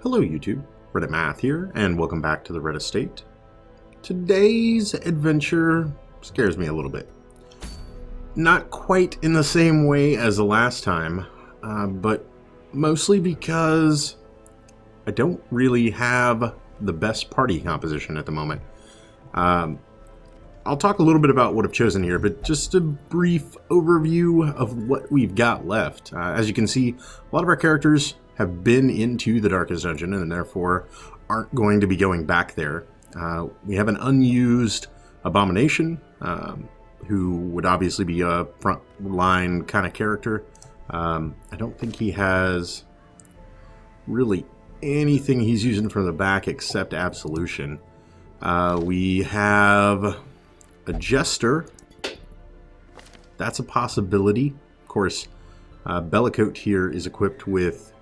Hello YouTube, Reddit Math here, and welcome back to the Reddit Estate. Today's adventure scares me a little bit. Not quite in the same way as the last time, but mostly because I don't really have the best party composition at the moment. I'll talk a little bit about what I've chosen here, but just a brief overview of what we've got left. As you can see, a lot of our characters have been into the Darkest Dungeon and therefore aren't going to be going back there. We have an unused Abomination, who would obviously be a front line kind of character. I don't think he has really anything he's using from the back except Absolution. We have a Jester. That's a possibility. Of course, Bellicote here is equipped with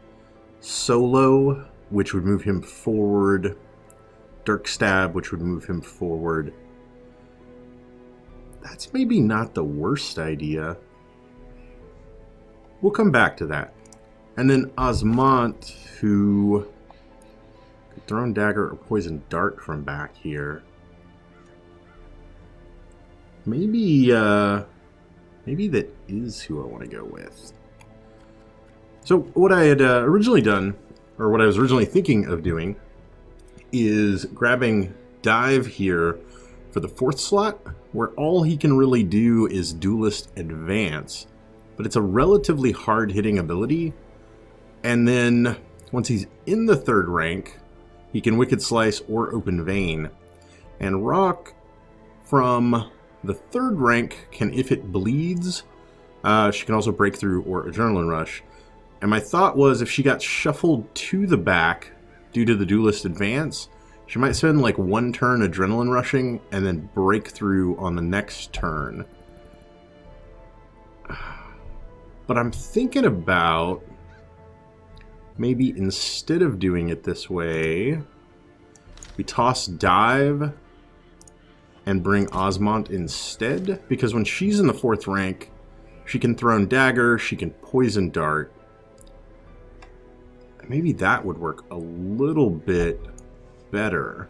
Solo, which would move him forward. Dirk Stab, which would move him forward. That's maybe not the worst idea. We'll come back to that. And then Osmont, who could Thrown Dagger or Poison Dart from back here. Maybe that is who I want to go with. So what I had originally done, or what I was originally thinking of doing, is grabbing Dive here for the 4th slot, where all he can really do is Duelist Advance. But it's a relatively hard-hitting ability, and then once he's in the 3rd rank, he can Wicked Slice or Open Vein. And Rock from the 3rd rank can, if it bleeds, she can also Break Through or Adrenaline Rush. And my thought was, if she got shuffled to the back due to the Duelist Advance, she might spend like 1 turn Adrenaline Rushing and then Break Through on the next turn. But I'm thinking about maybe instead of doing it this way, we toss Dive and bring Osmont instead, because when she's in the 4th rank, she can Thrown Dagger, she can Poison Dart. Maybe that would work a little bit better.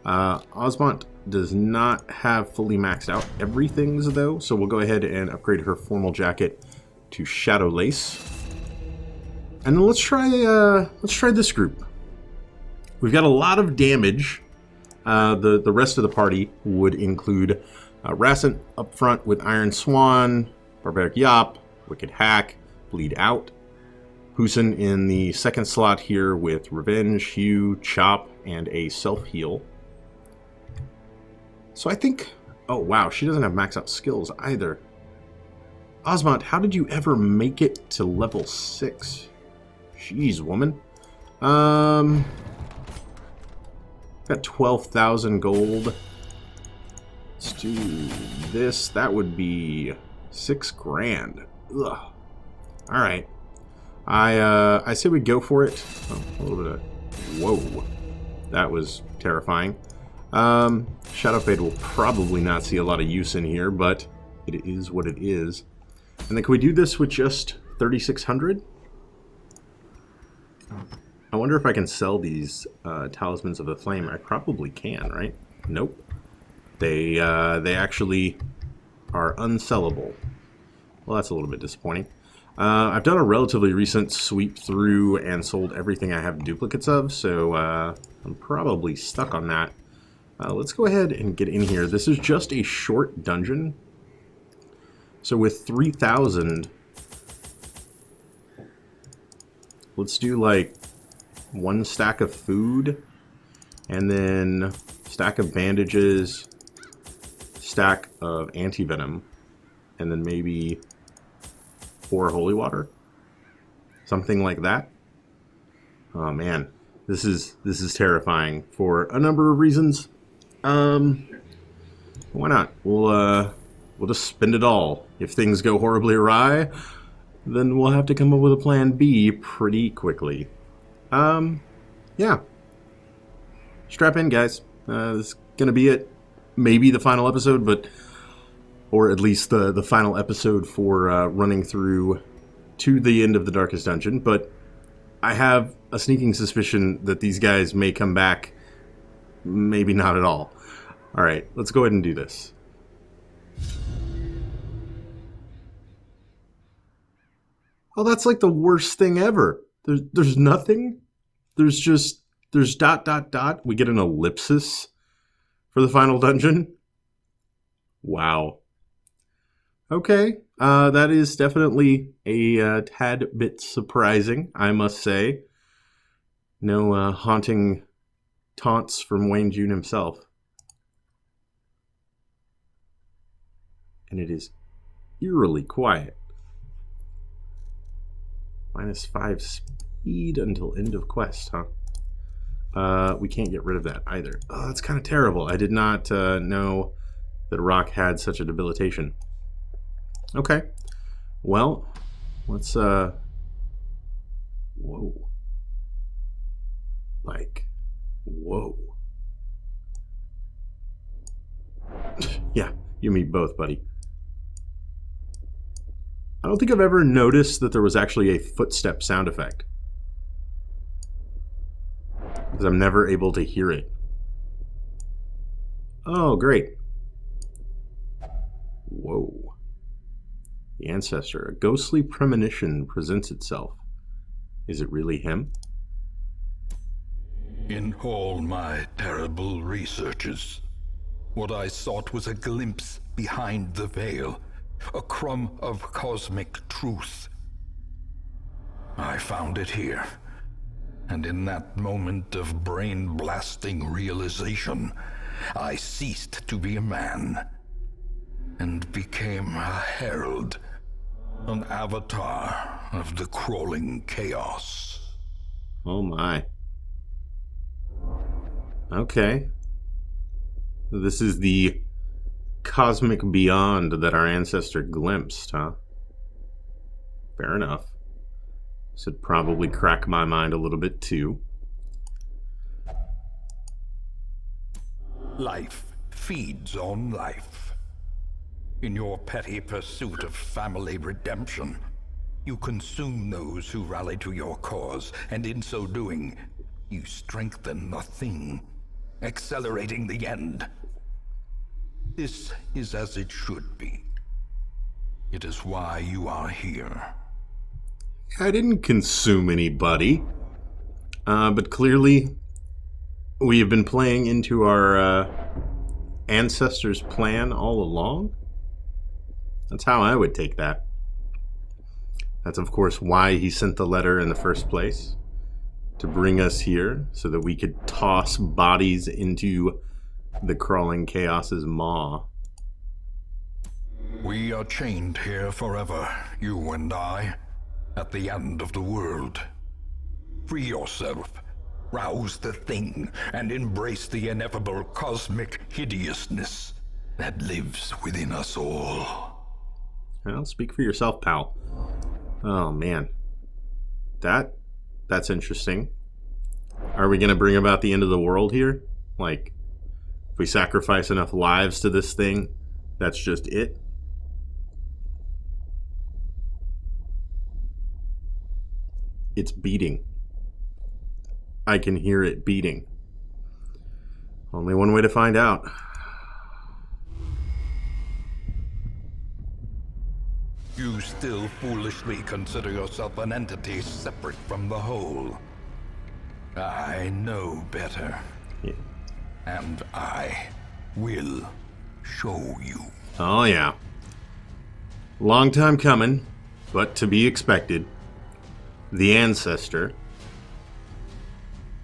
Osmont does not have fully maxed out everything's though, so we'll go ahead and upgrade her Formal Jacket to Shadow Lace. And then let's try this group. We've got a lot of damage. The rest of the party would include Rassent up front with Iron Swan, Barbaric Yop, Wicked Hack, Bleed Out. Husin in the 2nd slot here with Revenge, Hue, Chop, and a Self-Heal. So I think... Oh, wow, she doesn't have max out skills either. Osmont, how did you ever make it to level 6? Jeez, woman. Got 12,000 gold. Let's do this. That would be 6 grand. Ugh. Alright. I say we go for it. Oh, a little bit of... Whoa. That was terrifying. Shadowfade will probably not see a lot of use in here, but it is what it is. And then can we do this with just 3,600? I wonder if I can sell these Talismans of the Flame. I probably can, right? Nope. They actually are unsellable. Well, that's a little bit disappointing. I've done a relatively recent sweep through and sold everything I have duplicates of, so I'm probably stuck on that. Let's go ahead and get in here. This is just a short dungeon. So with 3,000, let's do like 1 stack of food, and then stack of bandages, stack of anti-venom, and then maybe 4 holy water, something like that. Oh man, this is terrifying for a number of reasons. Why not? We'll just spend it all. If things go horribly awry, then we'll have to come up with a plan B pretty quickly. Yeah. Strap in, guys. This is gonna be it. Maybe the final episode, but... or at least the final episode for running through to the end of the Darkest Dungeon, but I have a sneaking suspicion that these guys may come back. Maybe not at all. Alright, let's go ahead and do this. Oh, that's like the worst thing ever. There's nothing. There's dot, dot, dot. We get an ellipsis for the final dungeon. Wow. Okay, that is definitely a tad bit surprising, I must say. No haunting taunts from Wayne June himself. And it is eerily quiet. -5 speed until end of quest, huh? We can't get rid of that either. Oh, that's kind of terrible. I did not know that rock had such a debilitation. Okay. Well, let's, whoa. Like, whoa. Yeah, you and me both, buddy. I don't think I've ever noticed that there was actually a footstep sound effect. Because I'm never able to hear it. Oh, great. Whoa. The Ancestor. A ghostly premonition presents itself. Is it really him? In all my terrible researches, what I sought was a glimpse behind the veil, a crumb of cosmic truth. I found it here, and in that moment of brain-blasting realization, I ceased to be a man, and became a herald, an avatar of the crawling chaos. Oh my. Okay. This is the cosmic beyond that our ancestor glimpsed, huh? Fair enough. This would probably crack my mind a little bit too. Life feeds on life. In your petty pursuit of family redemption, you consume those who rally to your cause, and in so doing, you strengthen the thing, accelerating the end. This is as it should be. It is why you are here. I didn't consume anybody, but clearly we have been playing into our ancestor's plan all along. That's how I would take that. That's, of course, why he sent the letter in the first place. To bring us here so that we could toss bodies into the crawling chaos's maw. We are chained here forever, you and I, at the end of the world. Free yourself, rouse the thing, and embrace the ineffable cosmic hideousness that lives within us all. Well, speak for yourself, pal. Oh, man. That's interesting. Are we going to bring about the end of the world here? Like, if we sacrifice enough lives to this thing, that's just it? It's beating. I can hear it beating. Only one way to find out. You still foolishly consider yourself an entity separate from the whole. I know better. Yeah. And I will show you. Oh, yeah. Long time coming, but to be expected. The Ancestor.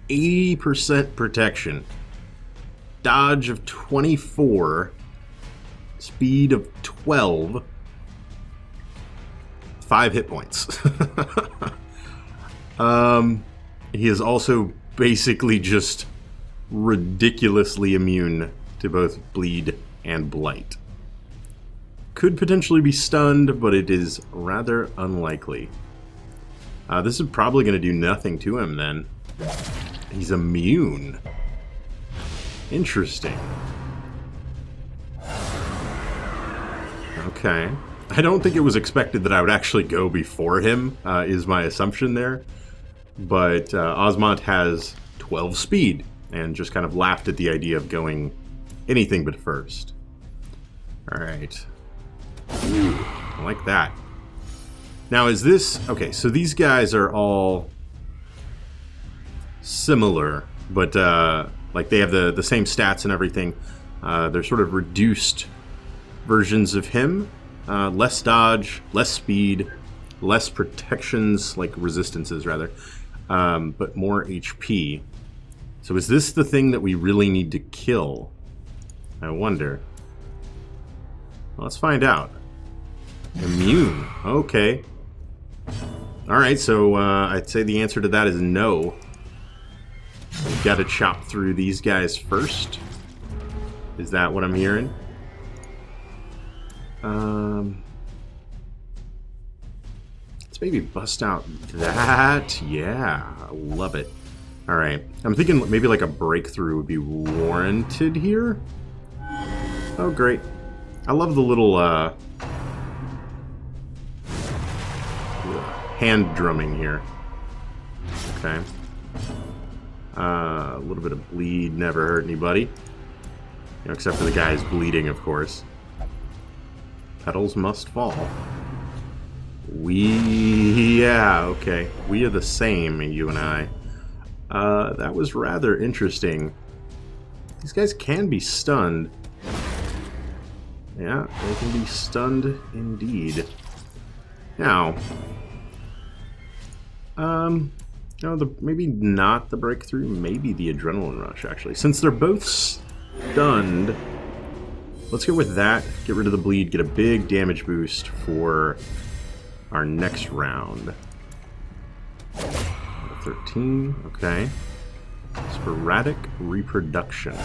80% protection. Dodge of 24. Speed of 12. 5 hit points. He is also basically just ridiculously immune to both bleed and blight. Could potentially be stunned, but it is rather unlikely. This is probably going to do nothing to him then. He's immune. Interesting. Okay. I don't think it was expected that I would actually go before him, is my assumption there. but Osmont has 12 speed and just kind of laughed at the idea of going anything but first. Alright. Ooh, I like that. Now is this... Okay, so these guys are all similar, but like they have the same stats and everything. They're sort of reduced versions of him. Less dodge, less speed, less protections, like resistances rather, but more HP. So is this the thing that we really need to kill? I wonder. Well, let's find out. Immune. Okay. Alright, so I'd say the answer to that is no. We've got to chop through these guys first. Is that what I'm hearing? Let's maybe bust out that. Yeah, I love it. Alright, I'm thinking maybe like a breakthrough would be warranted here. Oh, great. I love the little hand drumming here. Okay. A little bit of bleed never hurt anybody. You know, except for the guy who's bleeding, of course. Petals must fall. Yeah, okay. We are the same, you and I. That was rather interesting. These guys can be stunned. Yeah, they can be stunned indeed. Now, no, maybe not the breakthrough, maybe the adrenaline rush, actually. Since they're both stunned, let's go with that, get rid of the bleed, get a big damage boost for our next round. 13, okay. Sporadic reproduction.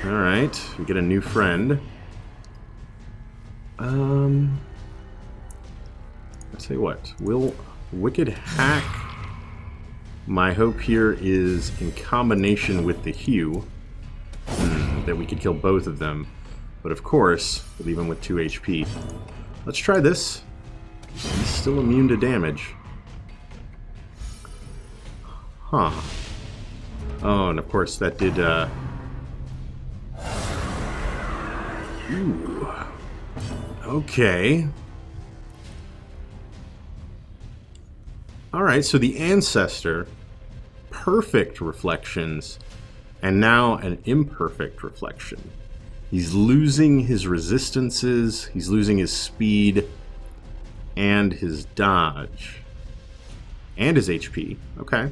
Alright, we get a new friend. I'll tell you what, will Wicked Hack, my hope here is in combination with the Hue, that we could kill both of them. But of course, we'll leave him with 2 HP. Let's try this. He's still immune to damage. Huh. Oh, and of course that did, Ooh. Okay. Alright, so the Ancestor, perfect reflections, and now an imperfect reflection. He's losing his resistances, he's losing his speed, and his dodge. And his HP. Okay.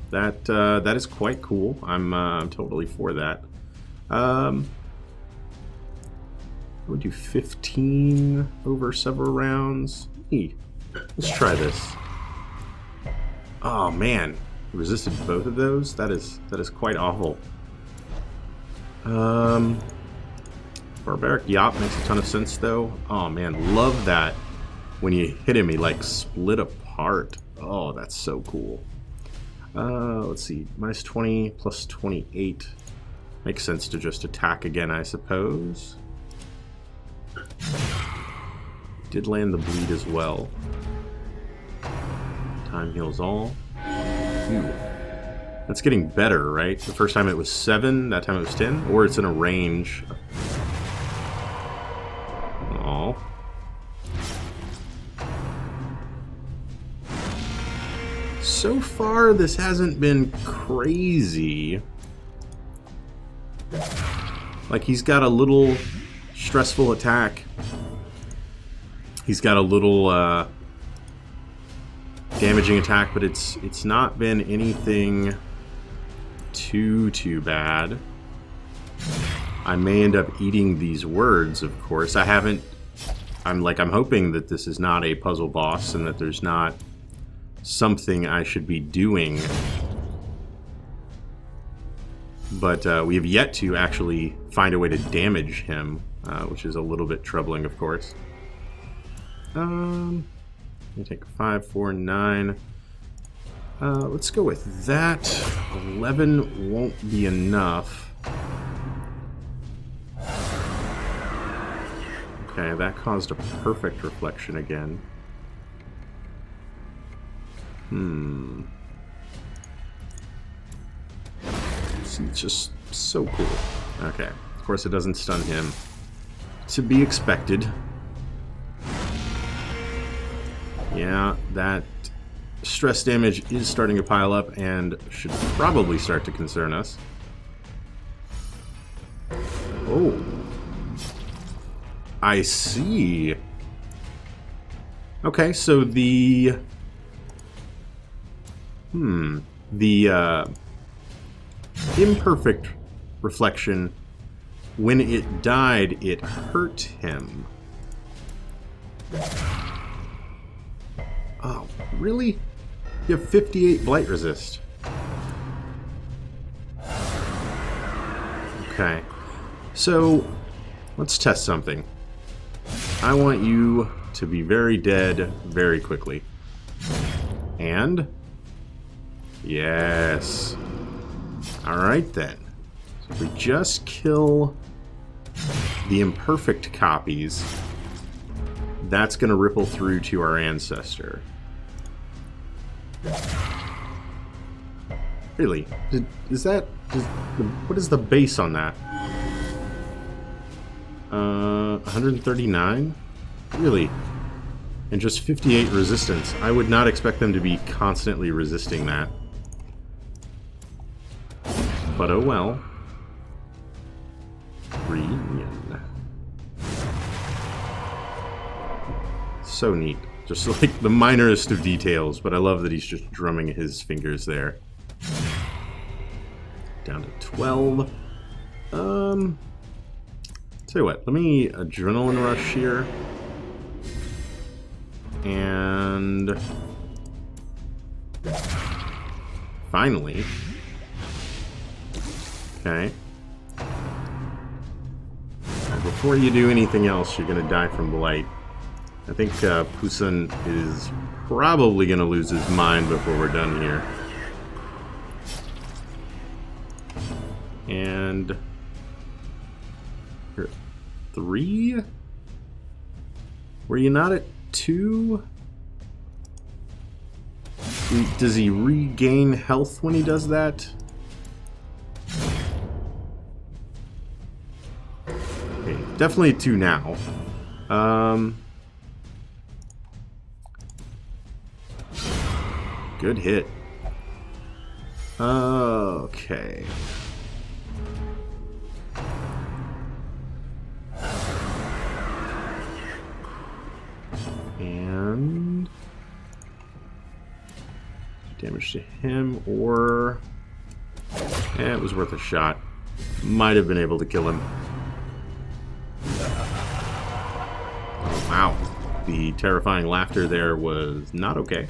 That is quite cool. I'm totally for that. I would do 15 over several rounds. Let's try this. Oh man, resisted both of those? That is quite awful. Barbaric Yop makes a ton of sense though. Oh man, love that. When you hit him, he like split apart. Oh, that's so cool. Let's see, minus 20 plus 28. Makes sense to just attack again, I suppose. Did land the bleed as well. Time heals all. Ooh. That's getting better, right? The first time it was 7, that time it was 10, or it's in a range. Aww. So far, this hasn't been crazy. Like, he's got a little stressful attack. He's got a little damaging attack, but it's not been anything too bad. I may end up eating these words, of course. I haven't. I'm hoping that this is not a puzzle boss and that there's not something I should be doing. But we have yet to actually find a way to damage him, which is a little bit troubling, of course. Let me take 5, 4, 9. Let's go with that. 11 won't be enough. Okay, that caused a perfect reflection again. It's just so cool. Okay. Of course, it doesn't stun him. To be expected. Yeah, that stress damage is starting to pile up and should probably start to concern us. Oh. I see. Okay, so the imperfect reflection, when it died, it hurt him. Oh, really? You have 58 blight resist. Okay. So, let's test something. I want you to be very dead very quickly. And? Yes. Alright then. So if we just kill the imperfect copies, that's going to ripple through to our Ancestor. Really? What is the base on that? 139? Really? And just 58 resistance. I would not expect them to be constantly resisting that. But oh well. Reunion. So neat. Just like the minorest of details, but I love that he's just drumming his fingers there. Down to 12. Tell you what, let me adrenaline rush here. And finally. Okay. Now, before you do anything else, you're gonna die from blight. I think Pusan is probably gonna lose his mind before we're done here. And you're at 3? Were you not at 2? Does he regain health when he does that? Okay, definitely 2 now. Good hit. Okay. And damage to him, or it was worth a shot. Might have been able to kill him. Oh, wow. The terrifying laughter there was not okay.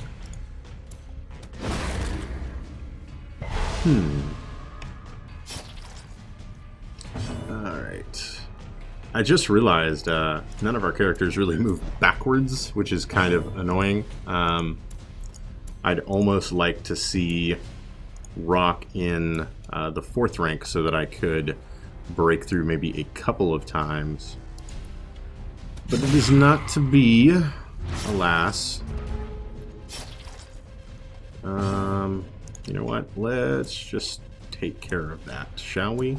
Alright. I just realized none of our characters really move backwards, which is kind of annoying. I'd almost like to see Rock in the 4th rank so that I could break through maybe a couple of times. But it is not to be, alas. You know what? Let's just take care of that, shall we?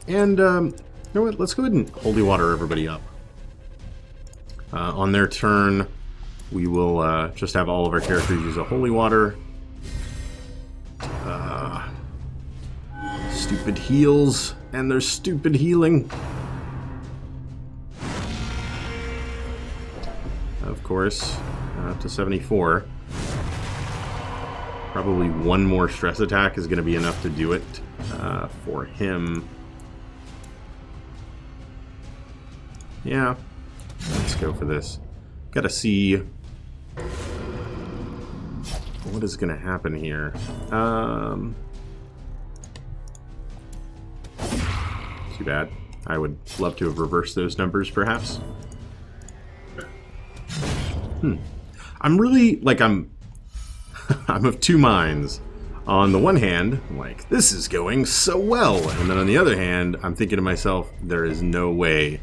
And, you know what? Let's go ahead and holy water everybody up. On their turn, we will just have all of our characters use a holy water. Stupid heals, and their stupid healing. Of course, up to 74. Probably one more stress attack is going to be enough to do it for him. Yeah, let's go for this. Gotta see what is going to happen here. Too bad. I would love to have reversed those numbers, perhaps. I'm really, like, I'm of two minds. On the one hand, I'm like, this is going so well. And then on the other hand, I'm thinking to myself, there is no way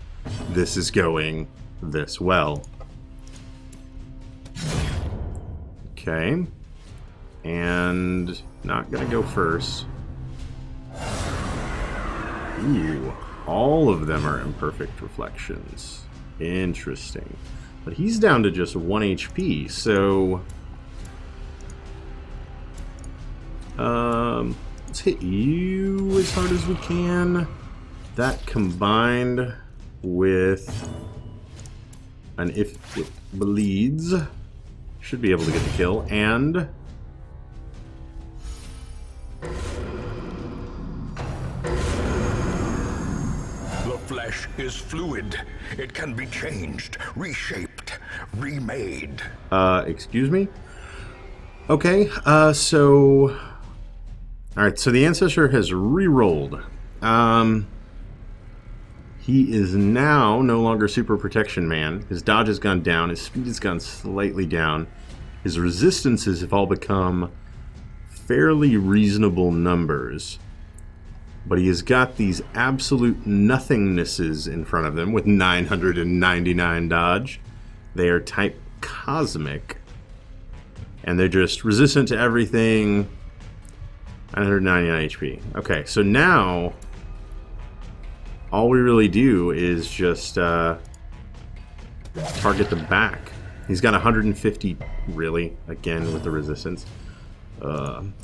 this is going this well. Okay. And not gonna go first. Ooh, all of them are imperfect reflections. Interesting. But he's down to just 1 HP, so... let's hit you as hard as we can. That combined with an if it bleeds, should be able to get the kill, and... The flesh is fluid. It can be changed, reshaped, remade. Excuse me? Okay, so... Alright, so the Ancestor has re-rolled. He is now no longer Super Protection Man. His dodge has gone down, his speed has gone slightly down. His resistances have all become fairly reasonable numbers. But he has got these absolute nothingnesses in front of them with 999 dodge. They are type Cosmic. And they're just resistant to everything. 999 HP. Okay, so now all we really do is just target the back. He's got 150, really, again with the resistance.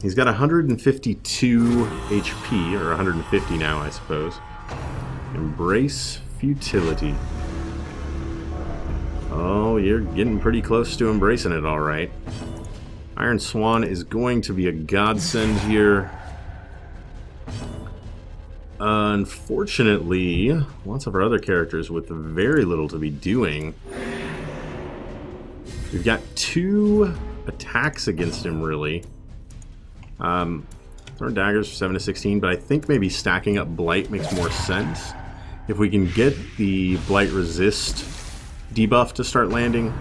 He's got 152 HP, or 150 now, I suppose. Embrace futility. Oh, you're getting pretty close to embracing it, all right. Iron Swan is going to be a godsend here. Unfortunately, lots of our other characters with very little to be doing. We've got 2 attacks against him, really. Throwing daggers for 7 to 16, but I think maybe stacking up Blight makes more sense. If we can get the Blight Resist debuff to start landing.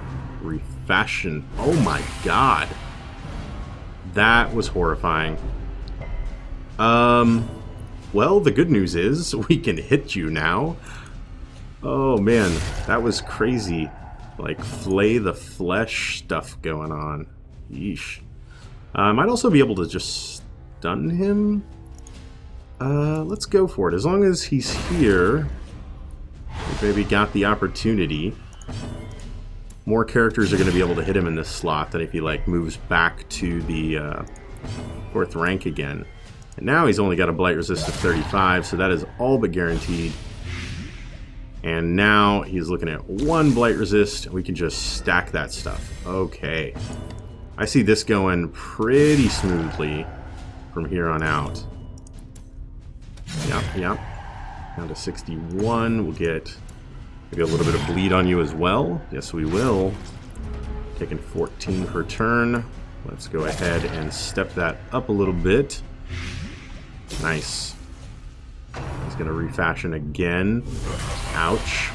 Refashion. Oh my god. That was horrifying. Well, the good news is we can hit you now. Oh man, that was crazy. Like, flay the flesh stuff going on. Yeesh. Might also be able to just stun him. Let's go for it. As long as he's here, we've maybe got the opportunity. More characters are going to be able to hit him in this slot than if he, like, moves back to the 4th rank again. And now he's only got a Blight Resist of 35, so that is all but guaranteed. And now he's looking at 1 Blight Resist, and we can just stack that stuff. Okay. I see this going pretty smoothly from here on out. Yep. Down to 61. We'll get maybe a little bit of bleed on you as well. Yes, we will. Taking 14 per turn. Let's go ahead and step that up a little bit. Nice. He's going to refashion again. Ouch.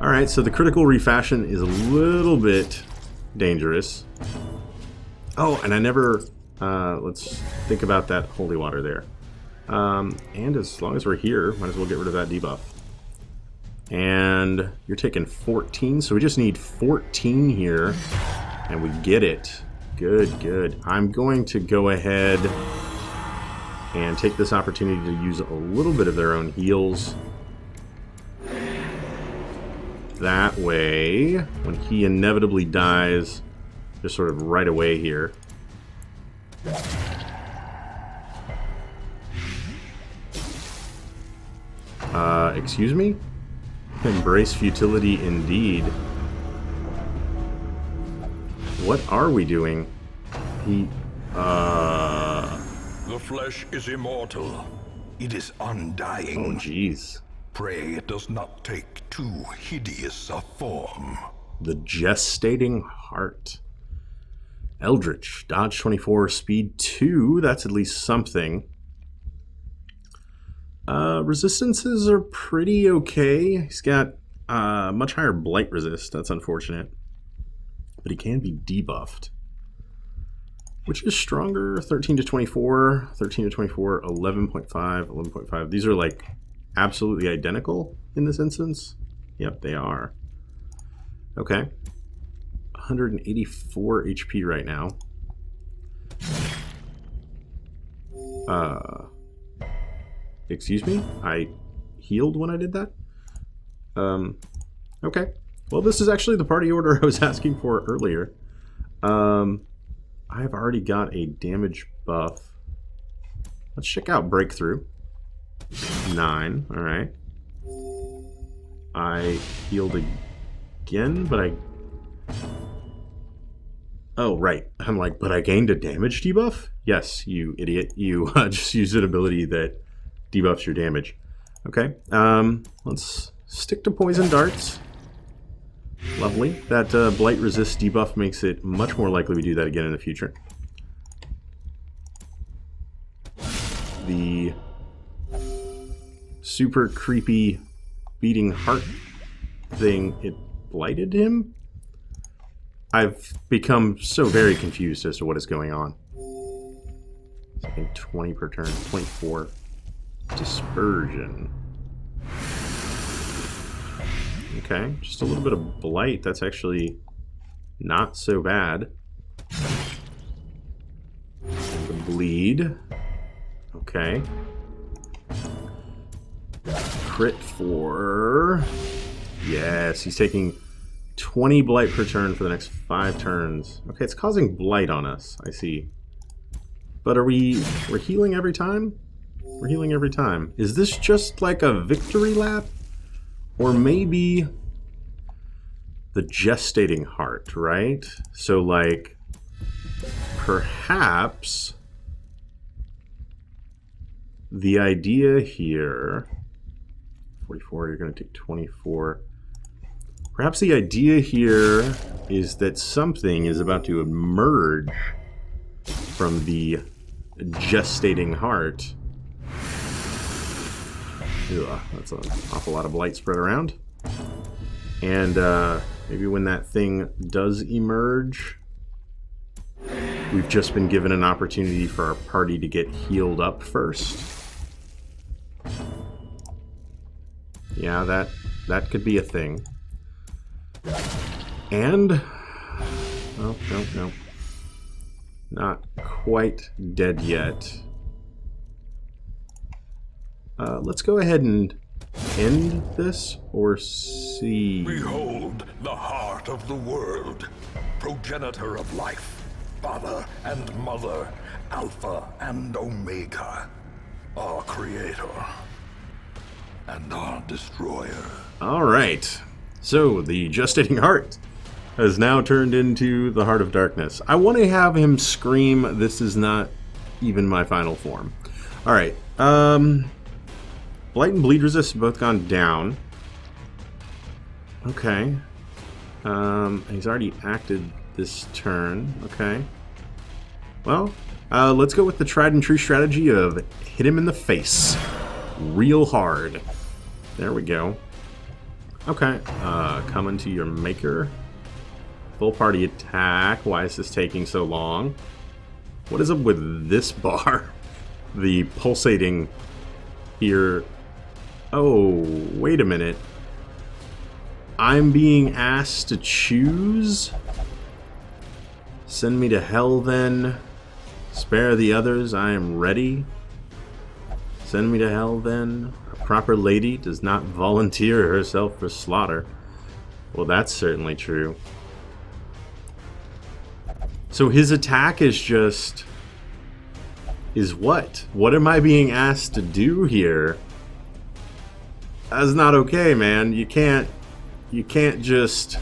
Alright, so the critical refashion is a little bit dangerous. Oh, and I never... let's think about that holy water there. And as long as we're here, might as well get rid of that debuff. And you're taking 14, so we just need 14 here, and we get it. Good, good. I'm going to go ahead and take this opportunity to use a little bit of their own heals. That way, when he inevitably dies, just sort of right away here. Excuse me? Embrace futility indeed. What are we doing? The flesh is immortal. It is undying. Oh, jeez. Pray it does not take too hideous a form. The gestating heart. Eldritch, dodge 24, speed 2. That's at least something. Resistances are pretty okay. He's got much higher blight resist. That's unfortunate. But he can be debuffed. Which is stronger? 13 to 24, 13 to 24, 11.5, 11.5. These are like absolutely identical in this instance. Yep, they are. Okay. 184 HP right now. Excuse me? I healed when I did that? Okay. Well, this is actually the party order I was asking for earlier. I've already got a damage buff. Let's check out Breakthrough. 9, alright. I healed again, but I... Oh, right. I'm like, but I gained a damage debuff? Yes, you idiot. You just used an ability that debuffs your damage. Okay, let's stick to Poison Darts. Lovely. That Blight Resist debuff makes it much more likely we do that again in the future. The super creepy beating heart thing, it blighted him? I've become so very confused as to what is going on. I think 20 per turn, 24. Dispersion. Okay, just a little bit of blight. That's actually not so bad. The bleed. Okay. Crit for... Yes, he's taking 20 blight per turn for the next 5 turns. Okay, it's causing blight on us. I see. But we're healing every time? We're healing every time. Is this just like a victory lap? Or maybe the gestating heart, right? So like, perhaps the idea here, 44, you're going to take 24. Perhaps the idea here is that something is about to emerge from the gestating heart. Ugh, that's an awful lot of blight spread around. And maybe when that thing does emerge, we've just been given an opportunity for our party to get healed up first. Yeah, that could be a thing. And... Oh, no. Not quite dead yet. Let's go ahead and end this, or see... Behold the heart of the world, progenitor of life, father and mother, alpha and omega, our creator and our destroyer. Alright, so the gestating heart has now turned into the Heart of Darkness. I want to have him scream, "This is not even my final form." Alright, Blight and Bleed Resist have both gone down. Okay. He's already acted this turn. Okay. Well, let's go with the tried and true strategy of hit him in the face. Real hard. There we go. Okay. Coming to your maker. Full party attack. Why is this taking so long? What is up with this bar? The pulsating here. Oh, wait a minute. I'm being asked to choose? Send me to hell then. Spare the others, I am ready. Send me to hell then. A proper lady does not volunteer herself for slaughter. Well, that's certainly true. So his attack is just... is what? What am I being asked to do here? That's not okay, man. You can't just...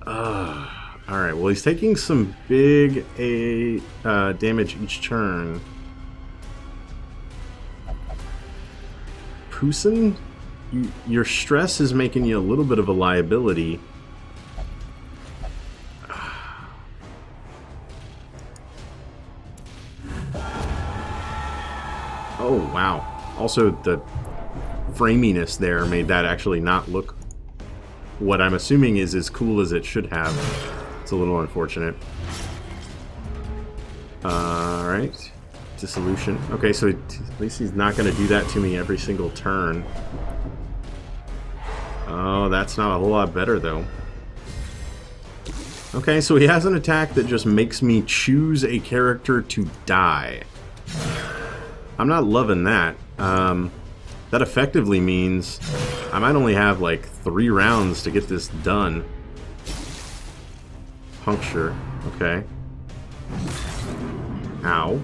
Alright, well, he's taking some big damage each turn. Poussin, your stress is making you a little bit of a liability. Oh, wow. Also, the framiness there made that actually not look what I'm assuming is as cool as it should have. It's a little unfortunate. Alright. Dissolution. Okay, so at least he's not going to do that to me every single turn. Oh, that's not a whole lot better, though. Okay, so he has an attack that just makes me choose a character to die. I'm not loving that. That effectively means I might only have like 3 rounds to get this done. Puncture. Okay. Ow.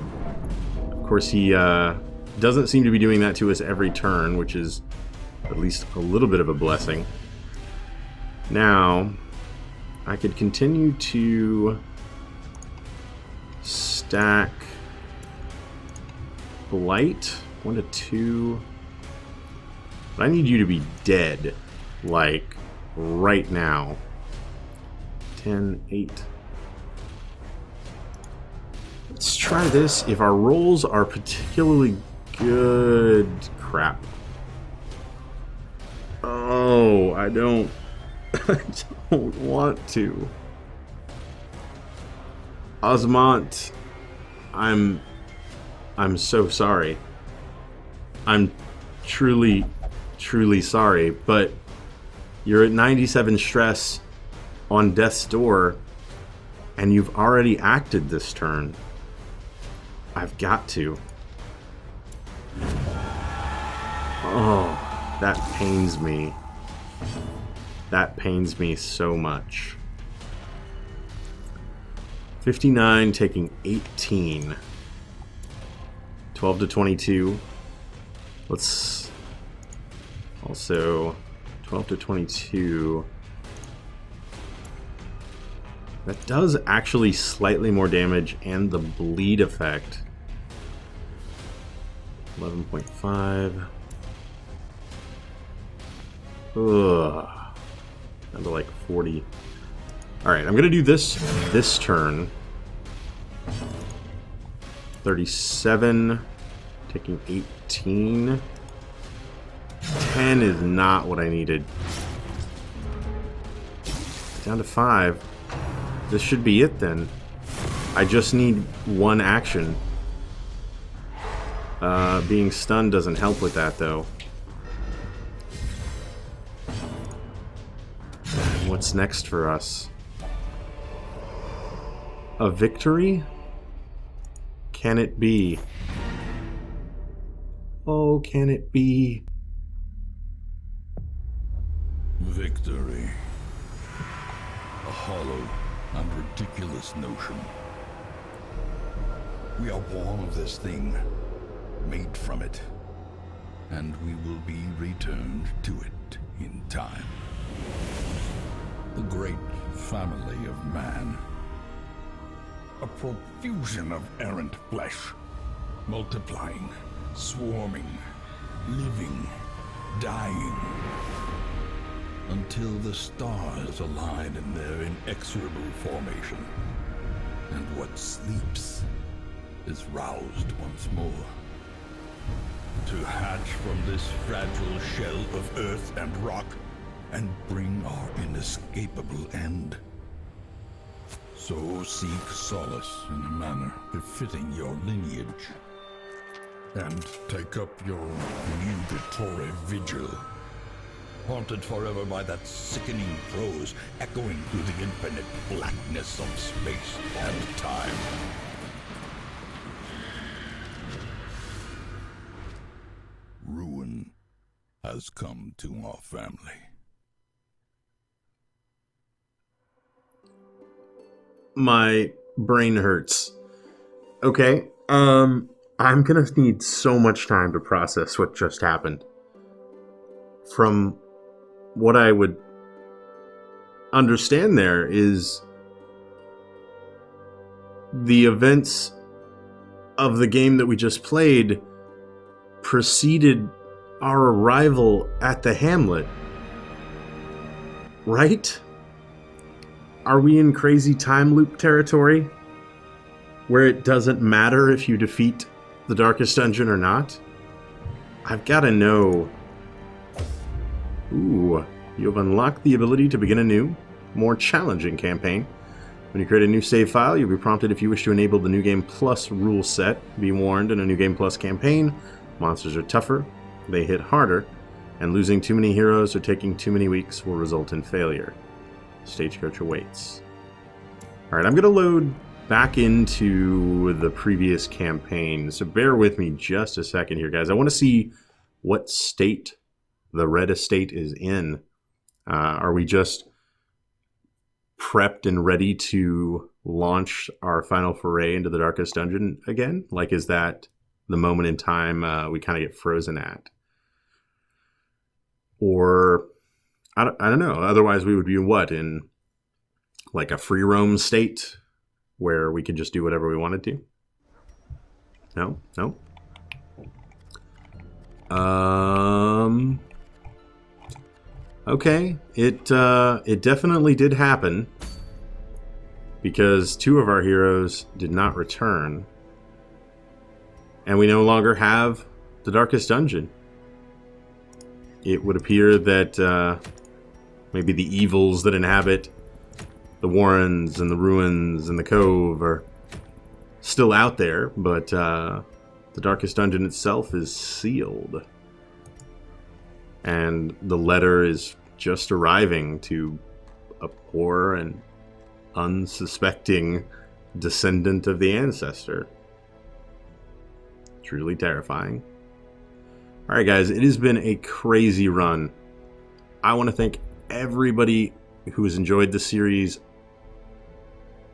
Of course, he doesn't seem to be doing that to us every turn, which is at least a little bit of a blessing. Now, I could continue to stack Blight 1 to 2. But I need you to be dead, like, right now. 10, 8. Let's try this. If our rolls are particularly good... Crap. Oh, I don't want to. Osmont, I'm so sorry. I'm truly sorry, but you're at 97 stress on death's door, and you've already acted this turn. I've got to. Oh, that pains me. That pains me so much. 59, taking 18. 12 to 22. Let's also 12 to 22. That does actually slightly more damage and the bleed effect. 11.5. Ugh. Down to like 40. Alright, I'm gonna do this turn. 37. Taking 18. 10 is not what I needed. Down to 5. This should be it then. I just need 1 action. Being stunned doesn't help with that though. And what's next for us? A victory? Can it be? Oh, can it be? Victory. A hollow and ridiculous notion. We are born of this thing, made from it, and we will be returned to it in time. The great family of man. A profusion of errant flesh, multiplying, swarming, living, dying, until the stars align in their inexorable formation, and what sleeps is roused once more. To hatch from this fragile shell of earth and rock, and bring our inescapable end. So seek solace in a manner befitting your lineage, and take up your nugatory vigil, haunted forever by that sickening prose echoing through the infinite blackness of space and time. Ruin has come to our family. My brain hurts. Okay, I'm gonna need so much time to process what just happened. From what I would understand there is the events of the game that we just played preceded our arrival at the hamlet. Right? Are we in crazy time loop territory? Where it doesn't matter if you defeat the Darkest Dungeon or not? I've gotta know. Ooh, you have unlocked the ability to begin a new, more challenging campaign. When you create a new save file, you'll be prompted if you wish to enable the New Game Plus rule set. Be warned, in a New Game Plus campaign, monsters are tougher, they hit harder, and losing too many heroes or taking too many weeks will result in failure. Stagecoach awaits. All right, I'm going to load back into the previous campaign, so bear with me just a second here, guys. I want to see what state the red estate is in. Are we just prepped and ready to launch our final foray into the Darkest Dungeon again? Like, is that the moment in time we kind of get frozen at? Or, I don't know. Otherwise, we would be what, in like a free roam state where we could just do whatever we wanted to? No? No? Okay, it definitely did happen, because 2 of our heroes did not return, and we no longer have the Darkest Dungeon. It would appear that maybe the evils that inhabit the Warrens and the Ruins and the Cove are still out there, but the Darkest Dungeon itself is sealed. And the letter is just arriving to a poor and unsuspecting descendant of the Ancestor. Truly terrifying. Alright guys, it has been a crazy run. I want to thank everybody who has enjoyed the series.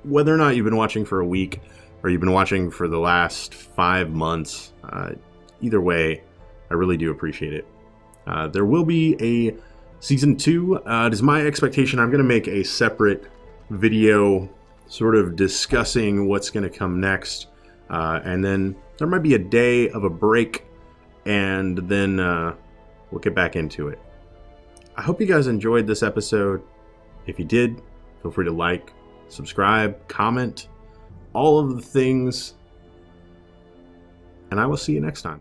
Whether or not you've been watching for a week, or you've been watching for the last 5 months, either way, I really do appreciate it. There will be a Season 2. It is my expectation I'm going to make a separate video sort of discussing what's going to come next. And then there might be a day of a break, and then we'll get back into it. I hope you guys enjoyed this episode. If you did, feel free to like, subscribe, comment, all of the things. And I will see you next time.